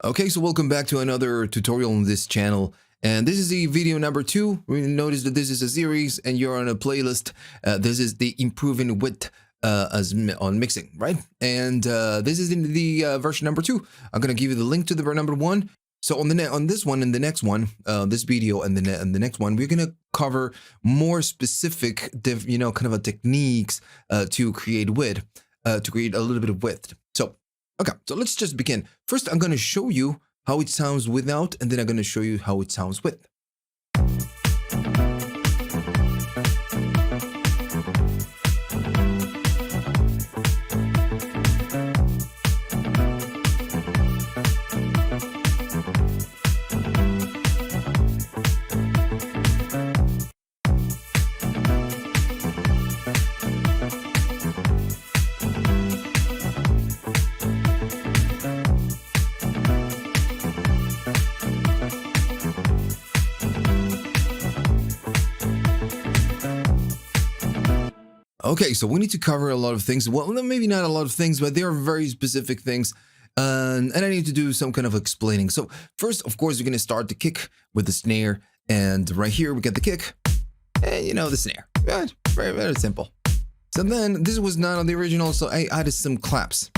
Okay, so welcome back to another tutorial on this channel. And this is the video number 2. We notice that this is a series and you're on a playlist. This is the improving width on mixing, right? And this is in the version number 2. I'm going to give you the link to the number 1. So on this one and the next one, this video and the next one, we're going to cover more specific, kind of techniques to create width, to create a little bit of width. Okay, so let's just begin. First, I'm going to show you how it sounds without, and then I'm going to show you how it sounds with. Okay, so we need to cover a lot of things. Well, maybe not a lot of things, but there are very specific things. And I need to do some kind of explaining. So first, of course, you're going to start the kick with the snare. And right here, we get the kick. And the snare. Right? Very, very simple. So then, this was not on the original, so I added some claps.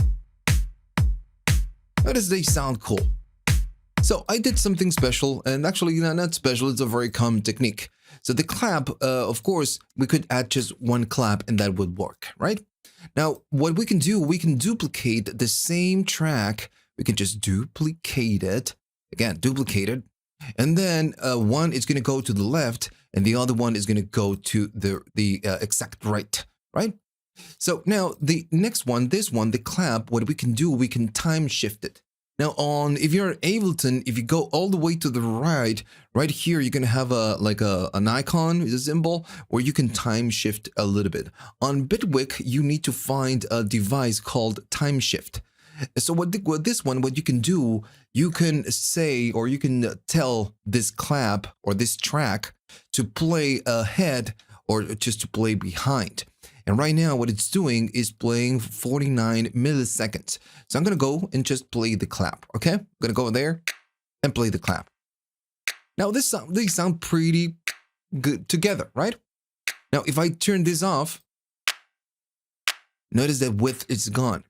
Notice they sound cool. So I did something special, and actually not special, it's a very common technique. So the clap, of course, we could add just one clap and that would work, right? Now, what we can do, we can duplicate the same track. We can just duplicate it, again, duplicate it. And then one is going to go to the left and the other one is going to go to the exact right, right? So now the next one, this one, the clap, what we can do, we can time shift it. Now if you're Ableton, if you go all the way to the right here, you're going to have an icon, a symbol, where you can time shift a little bit. On Bitwig, you need to find a device called time shift. So what you can do, you can say, or you can tell this clap or this track to play ahead or just to play behind. And right now, what it's doing is playing 49 milliseconds. So I'm going to go and just play the clap, okay? I'm going to go there and play the clap. Now, these sound pretty good together, right? Now, if I turn this off, notice that width is gone.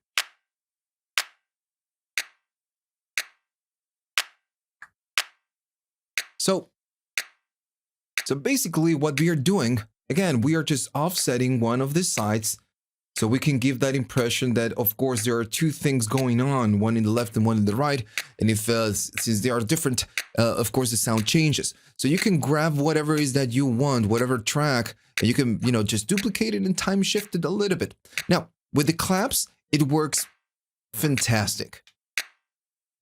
So basically what we are doing, again, we are just offsetting one of the sides so we can give that impression that, of course, there are two things going on, one in the left and one in the right. And if since they are different, of course, the sound changes. So you can grab whatever it is that you want, whatever track, and you can, just duplicate it and time shift it a little bit. Now, with the claps, it works fantastic.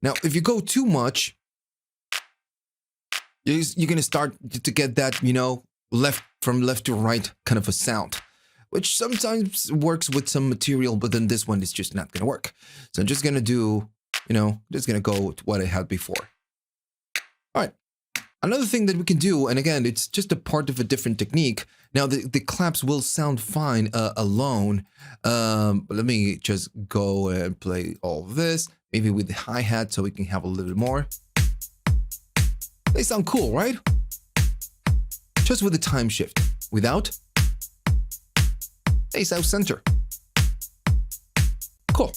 Now, if you go too much, you're going to start to get that, from left to right kind of a sound, which sometimes works with some material, but then this one is just not going to work. So I'm just going to do, just going to go to what I had before. All right. Another thing that we can do, and again, it's just a part of a different technique. Now, the claps will sound fine alone. But let me just go and play all of this, maybe with the hi-hat so we can have a little bit more. They sound cool, right? Just with the time shift. Without, they sound center. Cool.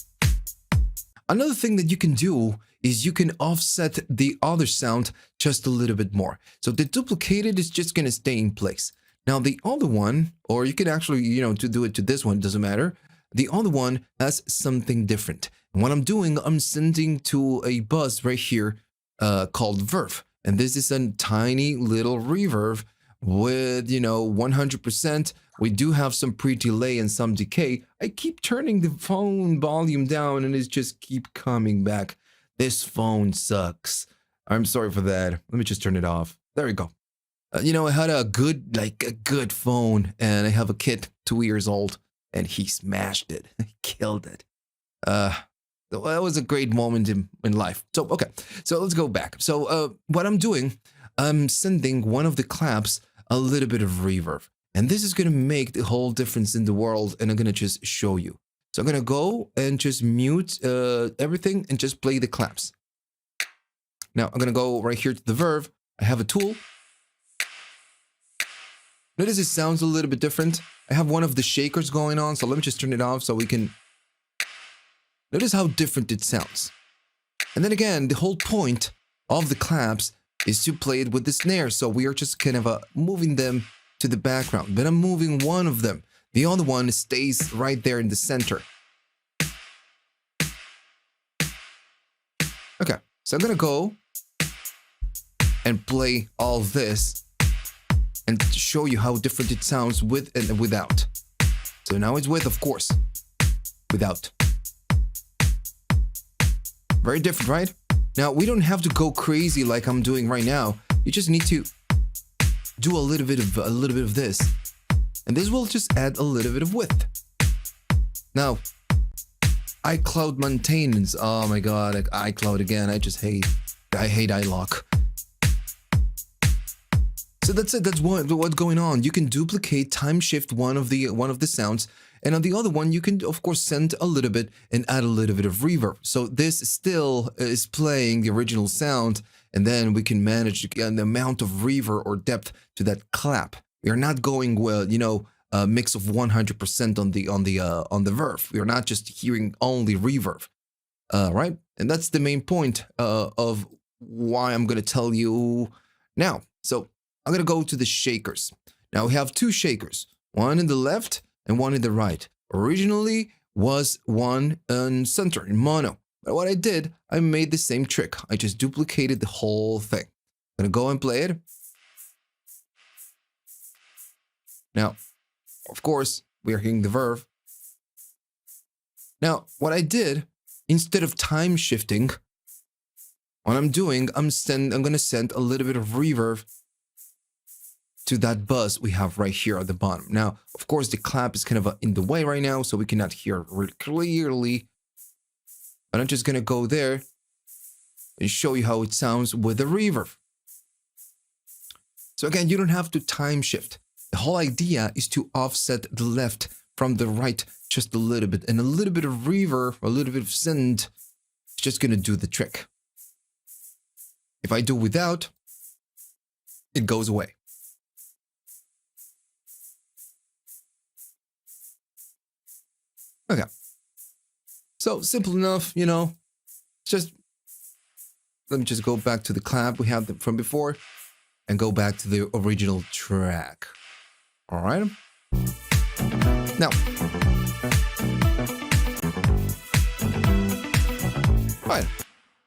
Another thing that you can do is you can offset the other sound just a little bit more. So the duplicated is just going to stay in place. Now the other one, or you can actually, to do it to this one, doesn't matter. The other one has something different. And what I'm doing, I'm sending to a bus right here called Verb. And this is a tiny little reverb with, 100%. We do have some pre-delay and some decay. I keep turning the phone volume down and it just keep coming back. This phone sucks. I'm sorry for that. Let me just turn it off. There we go. I had a good phone, and I have a kid 2 years old and he smashed it. He killed it. That was a great moment in life. So, okay, so let's go back. So what I'm doing, I'm sending one of the claps a little bit of reverb. And this is going to make the whole difference in the world. And I'm going to just show you. So I'm going to go and just mute everything and just play the claps. Now I'm gonna go right here to the verb. I have a tool. Notice it sounds a little bit different. I have one of the shakers going on, so let me just turn it off so we can notice how different it sounds. And then again, the whole point of the claps is to play it with the snare, so we are just kind of moving them to the background. But I'm moving one of them. The other one stays right there in the center. Okay, so I'm gonna go and play all this and show you how different it sounds with and without. So now it's with, of course, without. Very different, right? Now, we don't have to go crazy like I'm doing right now. You just need to do a little bit of this. And this will just add a little bit of width. Now, iCloud maintenance. Oh my god, iCloud again. I hate iLock. So that's it. That's what's going on. You can duplicate, time shift one of the sounds, and on the other one you can of course send a little bit and add a little bit of reverb. So this still is playing the original sound, and then we can manage the amount of reverb or depth to that clap. We are not going a mix of 100% on the verb. We are not just hearing only reverb, right? And that's the main point of why I'm gonna tell you now. So I'm gonna go to the shakers. Now we have two shakers, one in the left and one in the right. Originally was one in center, in mono. But what I did, I made the same trick. I just duplicated the whole thing. I'm gonna go and play it. Now, of course, we are hearing the verb. Now, what I did, instead of time shifting, what I'm doing, I'm gonna send a little bit of reverb to that buzz we have right here at the bottom. Now, of course, the clap is kind of in the way right now, so we cannot hear really clearly. But I'm just gonna go there and show you how it sounds with the reverb. So again, you don't have to time shift. The whole idea is to offset the left from the right just a little bit, and a little bit of reverb, a little bit of send is just gonna do the trick. If I do without, it goes away. Okay, so simple enough, just let me just go back to the clap we had from before and go back to the original track. All right. Now, right.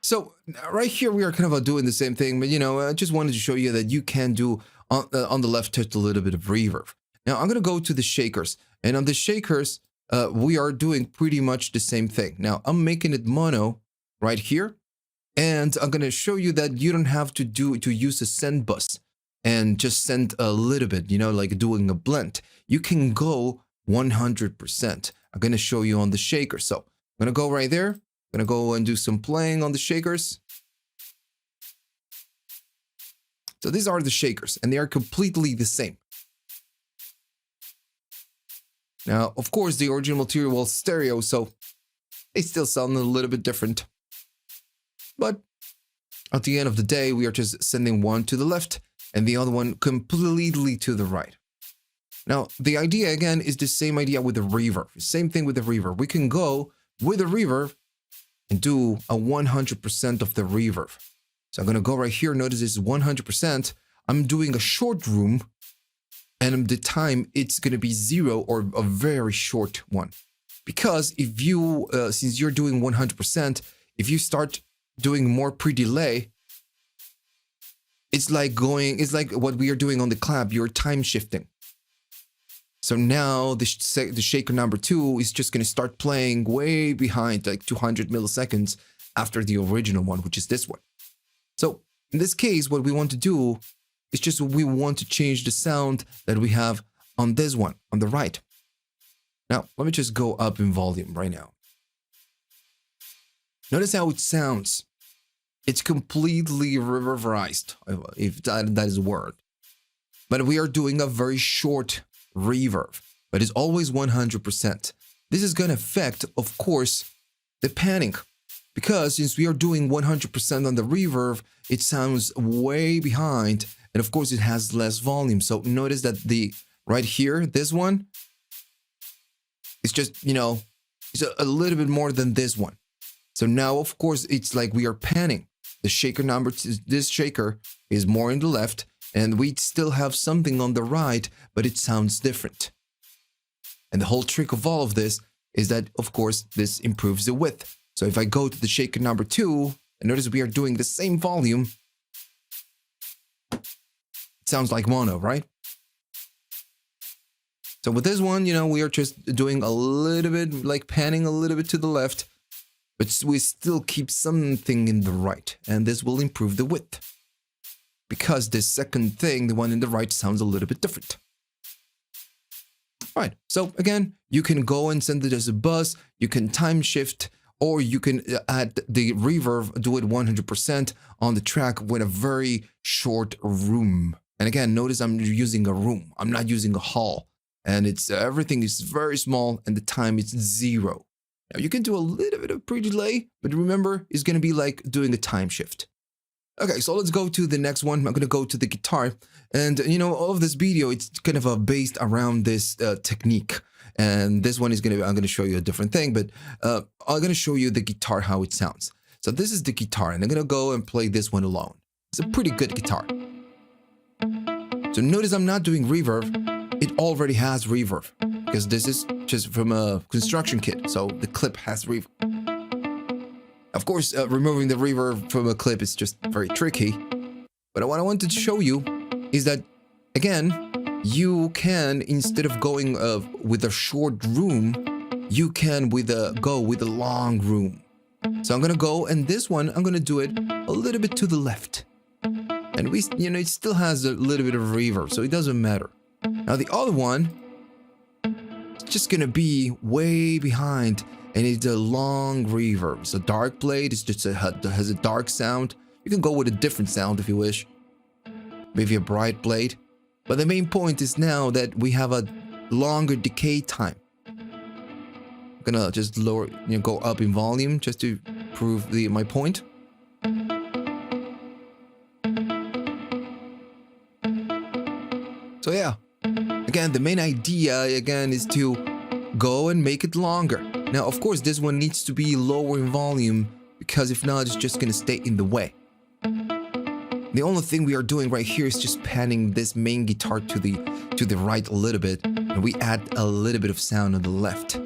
So right here we are kind of doing the same thing, but I just wanted to show you that you can do on the left just a little bit of reverb. Now I'm gonna go to the shakers, and on the shakers, we are doing pretty much the same thing. Now I'm making it mono right here, and I'm gonna show you that you don't have to use a send bus and just send a little bit, like doing a blend. You can go 100%. I'm gonna show you on the shaker. So I'm gonna go right there. I'm gonna go and do some playing on the shakers. So these are the shakers, and they are completely the same. Now, of course, the original material was stereo, so they still sound a little bit different. But at the end of the day, we are just sending one to the left and the other one completely to the right. Now, the idea, again, is the same idea with the reverb. Same thing with the reverb. We can go with the reverb and do a 100% of the reverb. So I'm going to go right here. Notice this is 100%. I'm doing a short room, and the time it's going to be 0 or a very short one. Because if you, since you're doing 100%, if you start doing more pre-delay, it's like what we are doing on the clap. You're time shifting. So now the shaker number 2 is just going to start playing way behind, like 200 milliseconds after the original one, which is this one. So in this case, what we want to do is just we want to change the sound that we have on this one, on the right. Now, let me just go up in volume right now. Notice how it sounds. It's completely reverberized, if that is a word. But we are doing a very short reverb, but it's always 100%. This is going to affect, of course, the panning. Because since we are doing 100% on the reverb, it sounds way behind. And of course, it has less volume. So notice that right here, this one, it's just, it's a little bit more than this one. So now, of course, it's like we are panning. The shaker number, this shaker is more in the left, and we still have something on the right, but it sounds different. And the whole trick of all of this is that, of course, this improves the width. So if I go to the shaker number 2, and notice we are doing the same volume, it sounds like mono, right? So with this one, we are just doing a little bit, like panning a little bit to the left, but we still keep something in the right, and this will improve the width. Because this second thing, the one in the right, sounds a little bit different. Right, so again, you can go and send it as a bus, you can time shift, or you can add the reverb, do it 100% on the track with a very short room. And again, notice I'm using a room, I'm not using a hall. And everything is very small and the time is 0. Now you can do a little bit of pre-delay, but remember, it's going to be like doing a time shift. Okay, so let's go to the next one. I'm going to go to the guitar. And, all of this video, it's kind of based around this technique. And this one is I'm going to show you a different thing, but I'm going to show you the guitar, how it sounds. So this is the guitar, and I'm going to go and play this one alone. It's a pretty good guitar. So notice I'm not doing reverb. It already has reverb, because this is just from a construction kit, so the clip has reverb. Of course, removing the reverb from a clip is just very tricky, but what I wanted to show you is that, again, you can, instead of going with a short room, you can go with a long room. So I'm gonna go, and this one, I'm gonna do it a little bit to the left. And it still has a little bit of reverb, so it doesn't matter. Now the other one, it's just gonna be way behind, and it's a long reverb. It's a dark blade, it's just has a dark sound. You can go with a different sound if you wish. Maybe a bright blade. But the main point is now that we have a longer decay time. I'm gonna just lower, go up in volume just to prove my point. So yeah, again, the main idea, is to go and make it longer. Now, of course, this one needs to be lower in volume, because if not, it's just going to stay in the way. The only thing we are doing right here is just panning this main guitar to the right a little bit, and we add a little bit of sound on the left.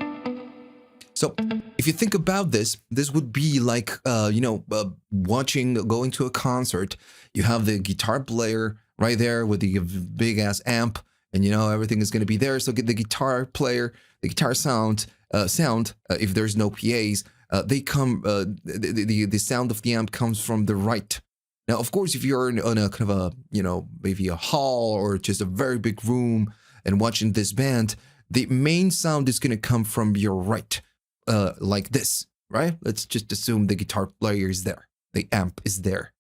So if you think about this would be like, going to a concert. You have the guitar player right there with the big ass amp, and everything is going to be there. So get the guitar player, the guitar sound, if there's no PAs, they come, the sound of the amp comes from the right. Now, of course, if you're on a kind of a, maybe a hall or just a very big room and watching this band, the main sound is going to come from your right, like this, right? Let's just assume the guitar player is there. The amp is there.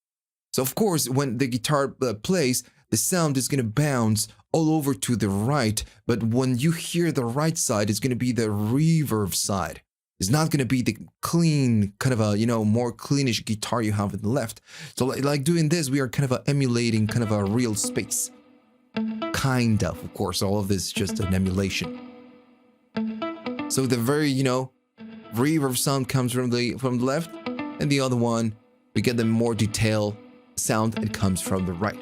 So, of course, when the guitar plays, the sound is going to bounce all over to the right. But when you hear the right side, it's going to be the reverb side. It's not going to be the clean, kind of a, more cleanish guitar you have in the left. So like doing this, we are kind of emulating kind of a real space. Kind of course, all of this is just an emulation. So the very, reverb sound comes from the left, and the other one, we get the more detailed sound that comes from the right.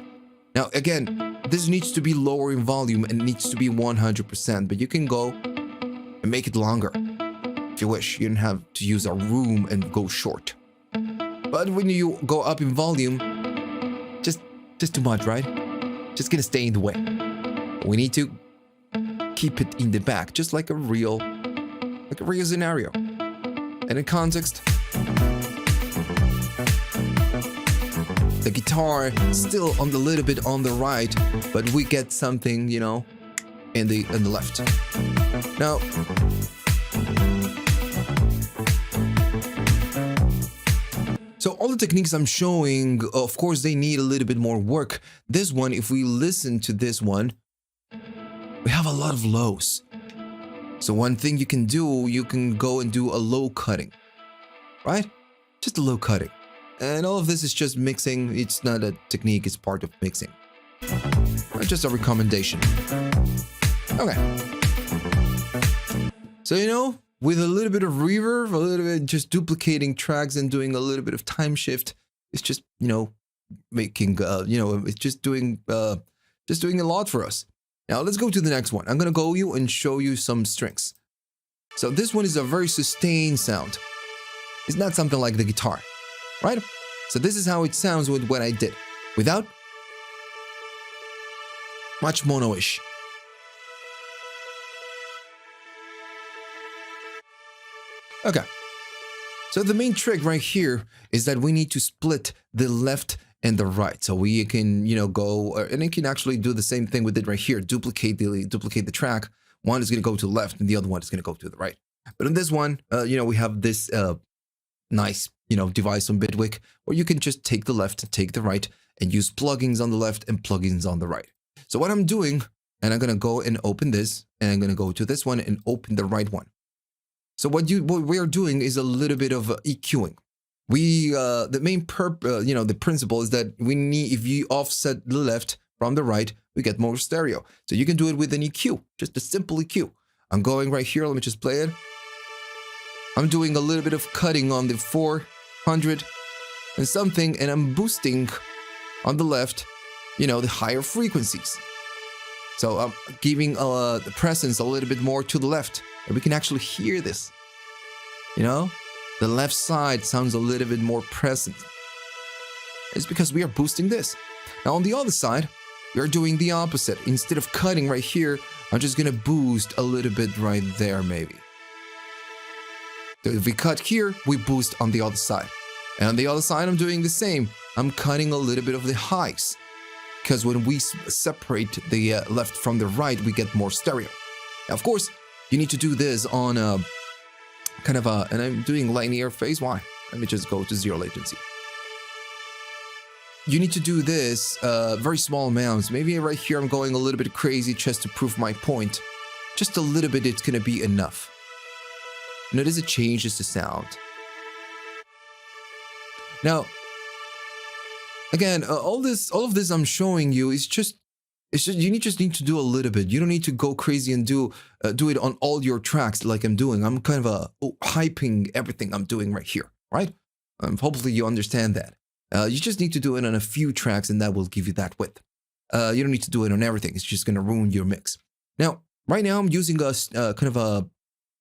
Now, again, this needs to be lower in volume and needs to be 100%, but you can go and make it longer. If you wish, you don't have to use a room and go short. But when you go up in volume, just too much, right? Just gonna stay in the way. We need to keep it in the back, just like a real scenario. And in context, the guitar still on the little bit on the right, but we get something, in the left. Now, so all the techniques I'm showing, of course, they need a little bit more work. This one, if we listen to this one, we have a lot of lows. So one thing you can do, you can go and do a low cutting, right? just a low cutting. And all of this is just mixing. It's not a technique, it's part of mixing. Just a recommendation. Okay. So, with a little bit of reverb, a little bit just duplicating tracks and doing a little bit of time shift, it's just, making, it's just doing a lot for us. Now, let's go to the next one. I'm going to go and show you some strings. So this one is a very sustained sound. It's not something like the guitar, right? So this is how it sounds with what I did. Without, much mono-ish. Okay. So the main trick right here is that we need to split the left and the right. So we can, go, and it can actually do the same thing we did right here. Duplicate the track. One is going to go to the left and the other one is going to go to the right. But in this one, we have this nice, device on Bitwig where you can just take the left and take the right and use plugins on the left and plugins on the right. So what I'm doing, and I'm going to go and open this, and I'm going to go to this one and open the right one. So what we are doing is a little bit of EQ'ing. The main the principle is that we need, if you offset the left from the right, we get more stereo. So you can do it with an EQ, just a simple EQ. I'm going right here. Let me just play it. I'm doing a little bit of cutting on the 400 and something, and I'm boosting on the left, the higher frequencies. So I'm giving the presence a little bit more to the left, and we can actually hear this. The left side sounds a little bit more present. It's because we are boosting this. Now on the other side, we are doing the opposite. Instead of cutting right here, I'm just gonna boost a little bit right there, maybe. So if we cut here, we boost on the other side. And on the other side, I'm doing the same. I'm cutting a little bit of the highs. Because when we separate the left from the right, we get more stereo. Now, of course, you need to do this on a kind of and I'm doing linear phase. Why? Let me just go to 0 latency. You need to do this very small amounts. Maybe right here I'm going a little bit crazy just to prove my point. Just a little bit, it's going to be enough. Notice it changes the sound. Now, again, all of this I'm showing you is just you just need to do a little bit. You don't need to go crazy and do it on all your tracks like I'm doing. I'm kind of hyping everything I'm doing right here, right? Hopefully you understand that. You just need to do it on a few tracks and that will give you that width. You don't need to do it on everything. It's just going to ruin your mix. Now, right now I'm using a kind of an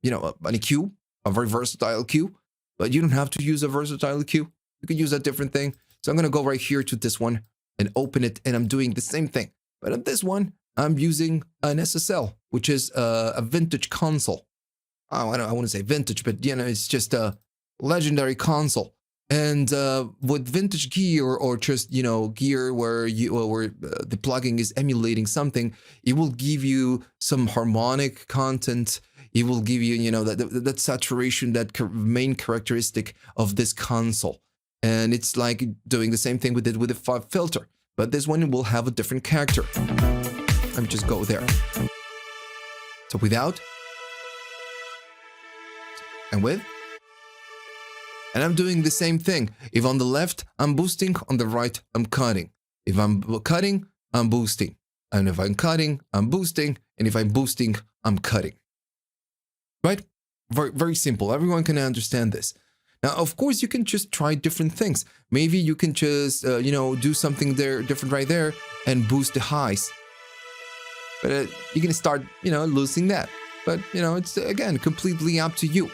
EQ, a very versatile EQ, but you don't have to use a versatile EQ. You can use a different thing. So I'm going to go right here to this one and open it, and I'm doing the same thing. But on this one, I'm using an SSL, which is a vintage console. I want to say vintage, but it's just a legendary console. And with vintage gear or just gear where the plugin is emulating something, it will give you some harmonic content. It will give you that saturation, that main characteristic of this console. And it's like doing the same thing we did with the FOB filter, but this one will have a different character. Let me just go there. So without and with. And I'm doing the same thing. If on the left, I'm boosting, on the right, I'm cutting. If I'm cutting, I'm boosting. And if I'm cutting, I'm boosting. And if I'm boosting, I'm cutting. Right? Very, very simple. Everyone can understand this. Now, of course, you can just try different things. Maybe you can just, do something there different right there and boost the highs. But you're going to start, losing that. But, it's, again, completely up to you.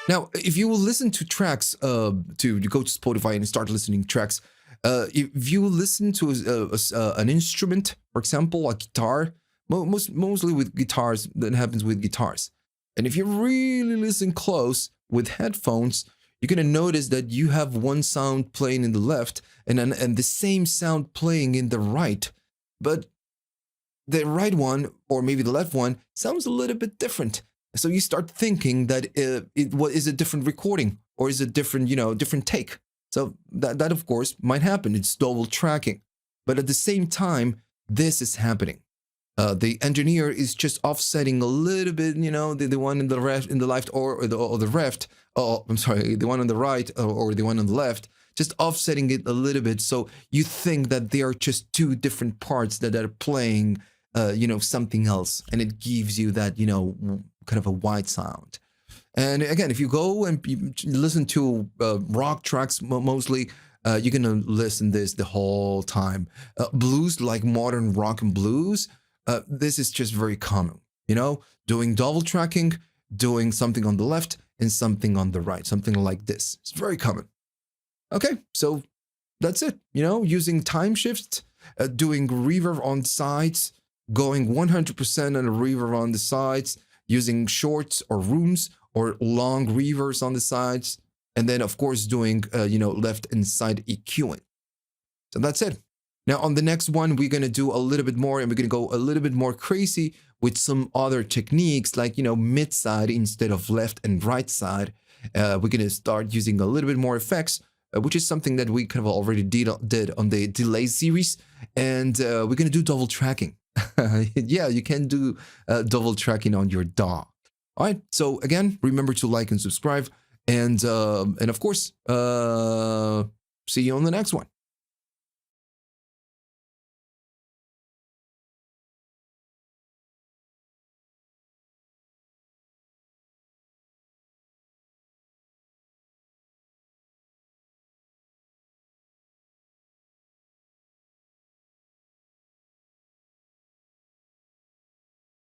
Now, if you will listen to tracks, you go to Spotify and start listening to tracks, if you listen to an instrument, for example, a guitar, mostly with guitars, that happens with guitars. And if you really listen close with headphones, you're going to notice that you have one sound playing in the left and the same sound playing in the right. But the right one, or maybe the left one, sounds a little bit different. So you start thinking that is a different recording or is it different, different take. So that of course might happen. It's double tracking. But at the same time, this is happening. The engineer is just offsetting a little bit, the one in the left or the left. Oh, I'm sorry, the one on the right or the one on the left, just offsetting it a little bit. So you think that they are just two different parts that are playing, something else. And it gives you that, kind of a wide sound. And again, if you go and you listen to rock tracks mostly, you're going to listen this the whole time. Blues, like modern rock and blues, this is just very common, doing double tracking, doing something on the left and something on the right, something like this. It's very common. Okay, so that's it, using time shifts, doing reverb on sides, going 100% on a reverb on the sides, using shorts or rooms or long reverbs on the sides, and then of course doing, left and side EQing. So that's it. Now, on the next one, we're going to do a little bit more and we're going to go a little bit more crazy with some other techniques like, mid side instead of left and right side. We're going to start using a little bit more effects, which is something that we kind of already did on the delay series. And we're going to do double tracking. Yeah, you can do double tracking on your DAW. All right. So again, remember to like and subscribe. And of course, see you on the next one.